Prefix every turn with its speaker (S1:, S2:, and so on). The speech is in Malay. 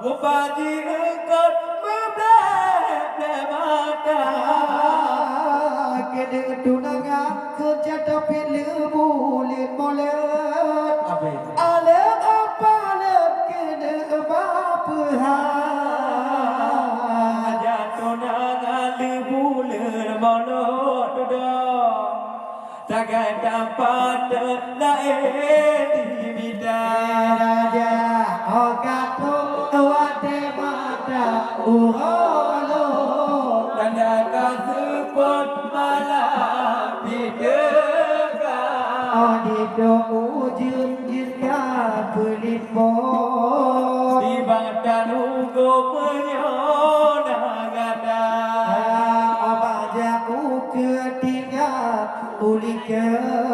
S1: Upaji engkau mata
S2: kena tunangan kerja tapi lebulit molet ale apa le kena apa
S1: aja tunangan lebulit molet dah takkan dapat lain di bidang
S2: raja okato awate mata uholo
S1: tanda kasepot malam didekat
S2: di doa jin ya pelit bos
S1: di badan ugo penyona gada
S2: abaja ku ketinggal uli ke